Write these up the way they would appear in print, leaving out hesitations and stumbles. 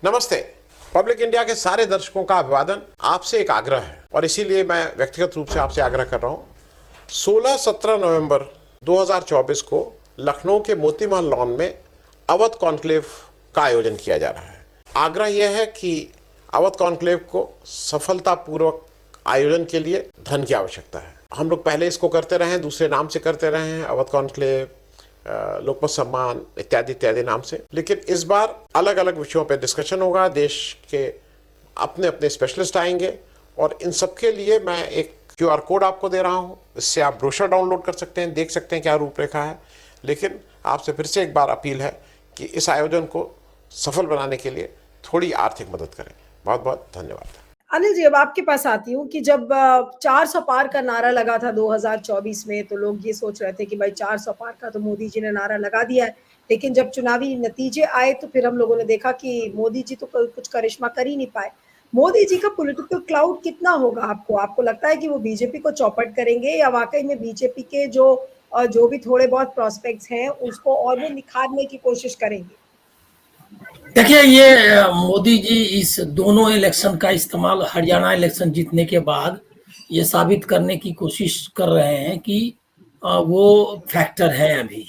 नमस्ते। Public India के सारे दर्शकों का अभिवादन। आपसे एक आग्रह है और इसीलिए मैं व्यक्तिगत रूप से आपसे आग्रह कर रहा हूँ। 16-17 नवंबर 2024 को लखनऊ के मोती महल लॉन में अवध कॉन्क्लेव का आयोजन किया जा रहा है। आग्रह यह है कि अवध कॉन्क्लेव को सफलतापूर्वक आयोजन के लिए धन की आवश्यकता है। हम लोग पहले इसको करते रहे हैं, दूसरे नाम से करते रहे हैं, अवध कॉन्क्लेव, लोकमत सम्मान इत्यादि इत्यादि नाम से। लेकिन इस बार अलग अलग विषयों पर डिस्कशन होगा। देश के अपने अपने स्पेशलिस्ट आएंगे और इन सबके लिए मैं एक QR कोड आपको दे रहा हूं। इससे आप ब्रोशर डाउनलोड कर सकते हैं, देख सकते हैं क्या रूपरेखा है। लेकिन आपसे फिर से एक बार अपील है कि इस आयोजन को सफल बनाने के लिए थोड़ी आर्थिक मदद करें। बहुत बहुत धन्यवाद। अनिल जी, अब आपके पास आती हूँ कि जब 400 पार का नारा लगा था 2024 में, तो लोग ये सोच रहे थे कि भाई 400 पार का तो मोदी जी ने नारा लगा दिया है। लेकिन जब चुनावी नतीजे आए तो फिर हम लोगों ने देखा कि मोदी जी तो कुछ करिश्मा कर ही नहीं पाए। मोदी जी का पॉलिटिकल क्लाउड कितना होगा आपको लगता है कि वो बीजेपी को चौपट करेंगे, या वाकई में बीजेपी के जो भी थोड़े बहुत प्रोस्पेक्ट्स हैं उसको और भी निखारने की कोशिश करेंगे? देखिए, ये मोदी जी इस दोनों इलेक्शन का इस्तेमाल हरियाणा इलेक्शन जीतने के बाद ये साबित करने की कोशिश कर रहे हैं कि वो फैक्टर है अभी,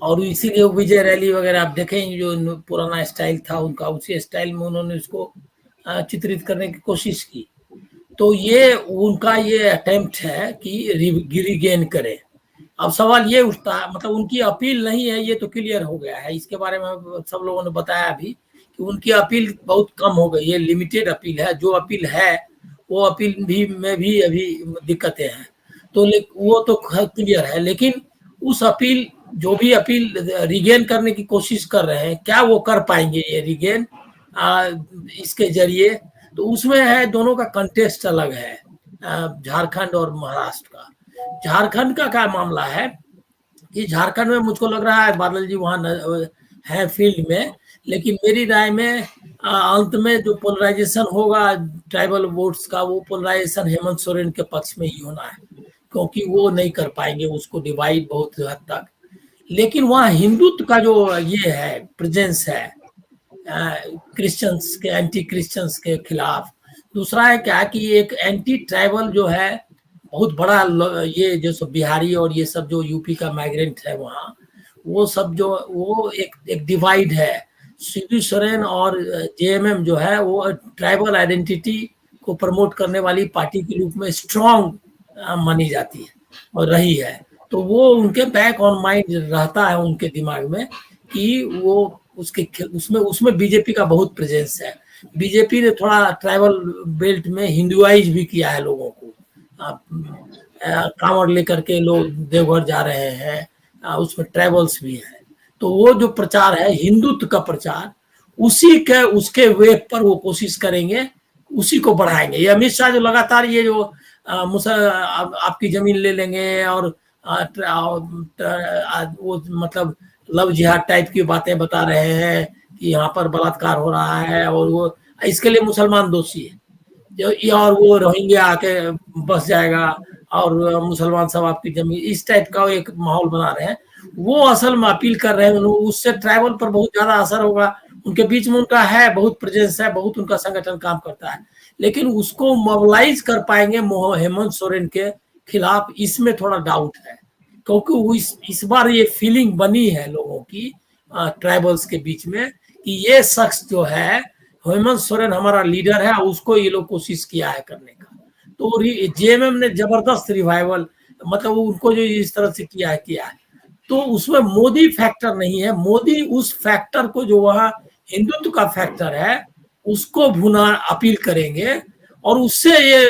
और इसीलिए विजय रैली वगैरह आप देखें, जो पुराना स्टाइल था उनका, उसी स्टाइल में उन्होंने इसको चित्रित करने की कोशिश की। तो ये उनका ये अटेम्प्ट है कि रिगेन करें। अब सवाल ये उठता है, मतलब उनकी अपील नहीं है, ये तो क्लियर हो गया है। इसके बारे में सब लोगों ने बताया अभी कि उनकी अपील बहुत कम हो गई, ये लिमिटेड अपील है। जो अपील है वो अपील में भी अभी दिक्कतें हैं, तो वो तो क्लियर है। लेकिन उस अपील, जो भी अपील रिगेन करने की कोशिश कर रहे हैं, क्या वो कर पाएंगे ये रिगेन इसके जरिए? तो उसमें है, दोनों का कंटेस्ट अलग है, झारखंड और महाराष्ट्र का। झारखंड का क्या मामला है कि झारखंड में मुझको लग रहा है बादल जी वहां है फील्ड में, लेकिन मेरी राय में अंत में जो पोलराइजेशन होगा ट्राइबल वोट्स का, वो पोलराइजेशन हेमंत सोरेन के पक्ष में ही होना है, क्योंकि वो नहीं कर पाएंगे उसको डिवाइड बहुत हद तक। लेकिन वहाँ हिंदुत्व का जो ये है प्रेजेंस है, क्रिश्चियंस के, एंटी क्रिश्चियंस के खिलाफ। दूसरा है क्या कि एक एंटी ट्राइबल जो है बहुत बड़ा, ये जो बिहारी और ये सब जो यूपी का माइग्रेंट है वहाँ, वो सब जो वो एक डिवाइड है। शिबू सोरेन और JMM जो है वो ट्राइबल आइडेंटिटी को प्रमोट करने वाली पार्टी के रूप में स्ट्रॉन्ग मानी जाती है और रही है। तो वो उनके बैक ऑन माइंड रहता है उनके दिमाग में कि वो उसमें बीजेपी का बहुत प्रेजेंस है। बीजेपी ने थोड़ा ट्राइबल बेल्ट में हिंदुआइज भी किया है लोगों को। कांवड़ लेकर के लोग देवघर जा रहे हैं, उसमें ट्राइबल्स भी है। तो वो जो प्रचार है हिंदुत्व का प्रचार, उसके वेब पर वो कोशिश करेंगे, उसी को बढ़ाएंगे। ये अमित शाह जो लगातार ये जो आपकी जमीन ले लेंगे और वो मतलब लव जिहाद टाइप की बातें बता रहे हैं कि यहाँ पर बलात्कार हो रहा है, और वो इसके लिए मुसलमान दोषी है जो, और वो रोहिंग्या आके बस जाएगा और मुसलमान सब आपकी जमीन, इस टाइप का एक माहौल बना रहे हैं। वो असल में अपील कर रहे हैं, उससे ट्राइबल पर बहुत ज्यादा असर होगा। उनके बीच में उनका है बहुत प्रेजेंस है, बहुत उनका संगठन काम करता है, लेकिन उसको मोबिलाइज कर पाएंगे हेमंत सोरेन के खिलाफ, इसमें थोड़ा डाउट है। क्योंकि वो इस बार ये फीलिंग बनी है लोगों की ट्राइबल्स के बीच में कि ये शख्स जो है हेमंत सोरेन हमारा लीडर है, उसको ये लोग कोशिश किया है करने का। तो JMM ने जबरदस्त रिवाइवल, मतलब उनको जो इस तरह से किया है, तो उसमें मोदी फैक्टर नहीं है। मोदी उस फैक्टर को, जो वहाँ हिंदुत्व का फैक्टर है, उसको भुना अपील करेंगे, और उससे ये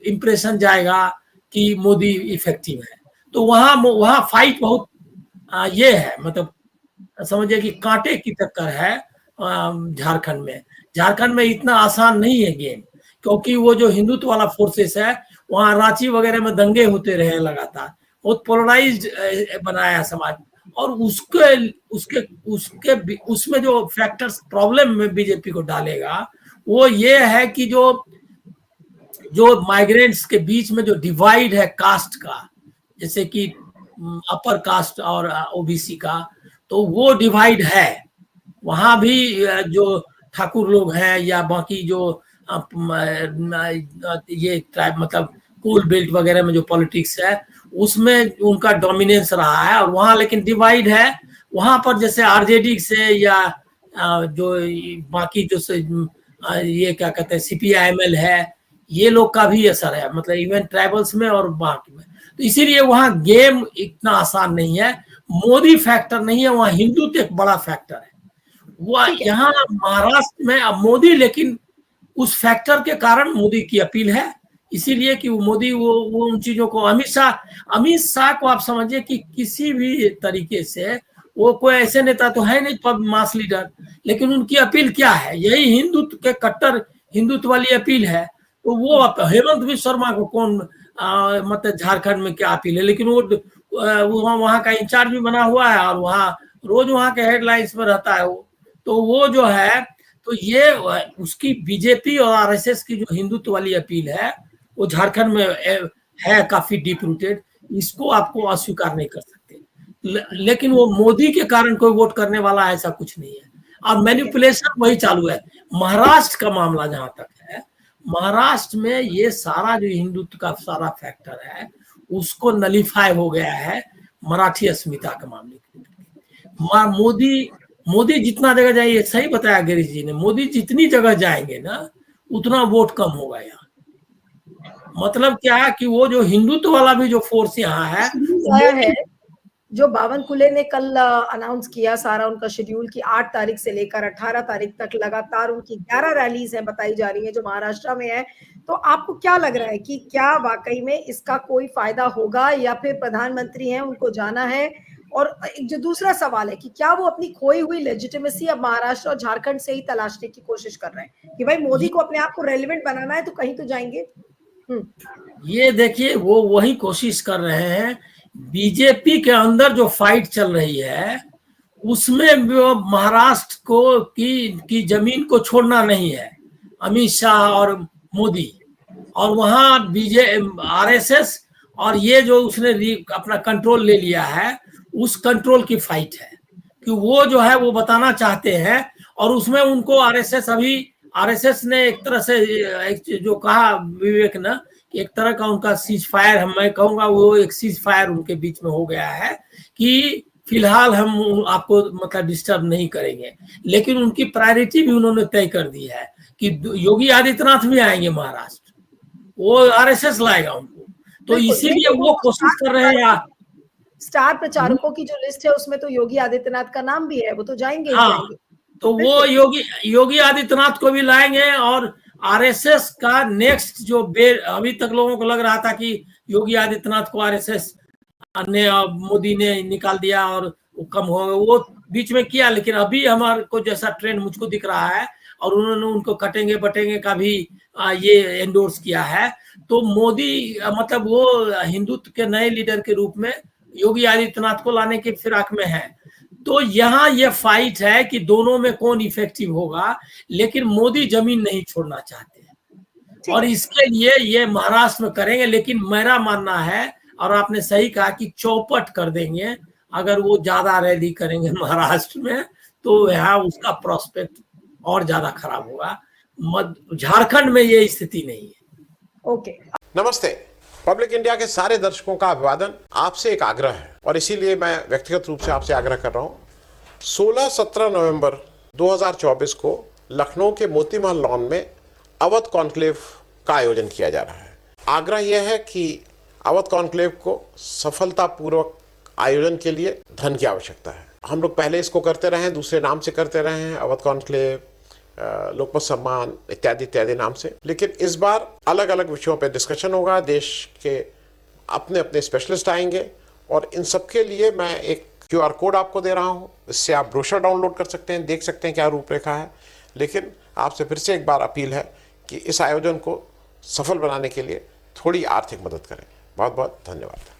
इंप्रेशन जाएगा कि मोदी इफेक्टिव है। तो वहाँ फाइट बहुत ये है, मतलब समझिए कि कांटे की टक्कर है झारखंड में इतना आसान नहीं है गेम, क्योंकि वो जो हिंदुत्व वाला फोर्सेस है, वहाँ रांची वगैरह में दंगे होते रहे लगातार, बहुत पोलराइज्ड बनाया समाज। और उसमें जो फैक्टर्स प्रॉब्लम में बीजेपी को डालेगा वो ये है कि जो माइग्रेंट्स के बीच में जो डिवाइड है कास्ट का, जैसे कि अपर कास्ट और OBC का, तो वो डिवाइड है। वहां भी जो ठाकुर लोग हैं या बाकी जो ये ट्राइब मतलब कोल बेल्ट वगैरह में जो पॉलिटिक्स है उसमें उनका डोमिनेंस रहा है। और वहाँ लेकिन डिवाइड है, वहाँ पर जैसे आरजेडी से या जो बाकी जो ये क्या कहते हैं सीपीआईएमएल है, ये लोग का भी असर है, मतलब इवन ट्राइबल्स में और बाकी में। तो इसीलिए वहाँ गेम इतना आसान नहीं है। मोदी फैक्टर नहीं है, वहाँ हिंदुत्व एक बड़ा फैक्टर है। वो यहाँ महाराष्ट्र में अब मोदी, लेकिन उस फैक्टर के कारण मोदी की अपील है, इसीलिए कि वो मोदी वो उन चीजों को अमित शाह को आप समझिए कि किसी भी तरीके से वो कोई ऐसे नेता तो है नहीं मास लीडर, लेकिन उनकी अपील क्या है, यही हिंदुत्व के कट्टर हिंदुत्व वाली अपील है। तो वो हेमंत बिश्व शर्मा को कौन मतलब झारखंड में क्या अपील है, लेकिन वो वहाँ का इंचार्ज भी बना हुआ है और वहाँ रोज वहाँ के हेडलाइंस में रहता है वो। तो वो जो है, तो ये उसकी बीजेपी और आरएसएस की जो हिंदुत्व वाली अपील है वो झारखंड में है काफी डीप रूटेड, इसको आपको अस्वीकार नहीं कर सकते। लेकिन वो मोदी के कारण कोई वोट करने वाला ऐसा कुछ नहीं है। अब मैनिपुलेशन वही चालू है। महाराष्ट्र का मामला जहां तक है, महाराष्ट्र में ये सारा जो हिंदुत्व का सारा फैक्टर है उसको नलीफाई हो गया है मराठी अस्मिता के मामले। मोदी जितना जगह जाइए, सही बताया गिरीश जी ने, मोदी जितनी जगह जाएंगे ना उतना वोट कम होगा यहाँ। मतलब क्या है कि वो जो हिंदुत्व वाला भी जो फोर्स यहाँ है, जो बावन कुले ने कल अनाउंस किया सारा उनका शेड्यूल कि 8 तारीख से लेकर 18 तारीख तक लगातार उनकी 11 रैलीज हैं बताई जा रही है जो महाराष्ट्र में है। तो आपको क्या लग रहा है कि क्या वाकई में इसका कोई फायदा होगा या फिर प्रधानमंत्री हैं उनको जाना है? और एक जो दूसरा सवाल है कि क्या वो अपनी खोई हुई लेजिटिमेसी अब महाराष्ट्र और झारखंड से ही तलाशने की कोशिश कर रहे हैं कि भाई मोदी को अपने आप को रेलिवेंट बनाना है तो कहीं तो जाएंगे? ये देखिए वो वही कोशिश कर रहे हैं। बीजेपी के अंदर जो फाइट चल रही है उसमें महाराष्ट्र को की जमीन को छोड़ना नहीं है अमित शाह और मोदी, और वहां आरएसएस और ये जो उसने अपना कंट्रोल ले लिया है उस कंट्रोल की फाइट है कि वो जो है वो बताना चाहते हैं। और उसमें उनको आरएसएस ने एक तरह से जो कहा विवेक ने, एक तरह का उनका सीज फायर, मैं कहूंगा वो एक सीज फायर उनके बीच में हो गया है कि फिलहाल हम आपको मतलब डिस्टर्ब नहीं करेंगे। लेकिन उनकी प्रायोरिटी भी उन्होंने तय कर दी है कि योगी आदित्यनाथ भी आएंगे महाराष्ट्र, वो आरएसएस लाएगा उनको। तो इसीलिए वो कोशिश कर रहे हैं। स्टार प्रचारकों की जो लिस्ट है उसमें तो योगी आदित्यनाथ का नाम भी है, वो तो जाएंगे ही जाएंगे। तो वो योगी आदित्यनाथ को भी लाएंगे। और आरएसएस का नेक्स्ट जो अभी तक लोगों को लग रहा था कि योगी आदित्यनाथ को आरएसएस ने मोदी ने निकाल दिया और वो कम हो गया, वो बीच में किया, लेकिन अभी हमारे को जैसा ट्रेंड मुझको दिख रहा है और उन्होंने उनको कटेंगे बटेंगे का भी ये एंडोर्स किया है। तो मोदी मतलब वो हिंदुत्व के नए लीडर के रूप में योगी आदित्यनाथ को लाने की फिराक में है। तो यहाँ ये फाइट है कि दोनों में कौन इफेक्टिव होगा, लेकिन मोदी जमीन नहीं छोड़ना चाहते हैं और इसके लिए ये महाराष्ट्र में करेंगे। लेकिन मेरा मानना है, और आपने सही कहा कि चौपट कर देंगे अगर वो ज्यादा रैली करेंगे महाराष्ट्र में, तो यहाँ उसका प्रोस्पेक्ट और ज्यादा खराब होगा। झारखंड में ये स्थिति नहीं है। ओके, नमस्ते। पब्लिक इंडिया के सारे दर्शकों का अभिवादन। आपसे एक आग्रह है और इसीलिए मैं व्यक्तिगत रूप से आपसे आग्रह कर रहा हूं। 16-17 नवंबर 2024 को लखनऊ के मोती महल लॉन में अवध कॉन्क्लेव का आयोजन किया जा रहा है। आग्रह यह है कि अवध कॉन्क्लेव को सफलतापूर्वक आयोजन के लिए धन की आवश्यकता है। हम लोग पहले इसको करते रहे हैं, दूसरे नाम से करते रहे हैं, अवध कॉन्क्लेव, लोकमत सम्मान इत्यादि इत्यादि नाम से। लेकिन इस बार अलग अलग विषयों पे डिस्कशन होगा, देश के अपने अपने स्पेशलिस्ट आएंगे और इन सबके लिए मैं एक QR कोड आपको दे रहा हूँ। इससे आप ब्रोशर डाउनलोड कर सकते हैं, देख सकते हैं क्या रूपरेखा है। लेकिन आपसे फिर से एक बार अपील है कि इस आयोजन को सफल बनाने के लिए थोड़ी आर्थिक मदद करें। बहुत बहुत धन्यवाद।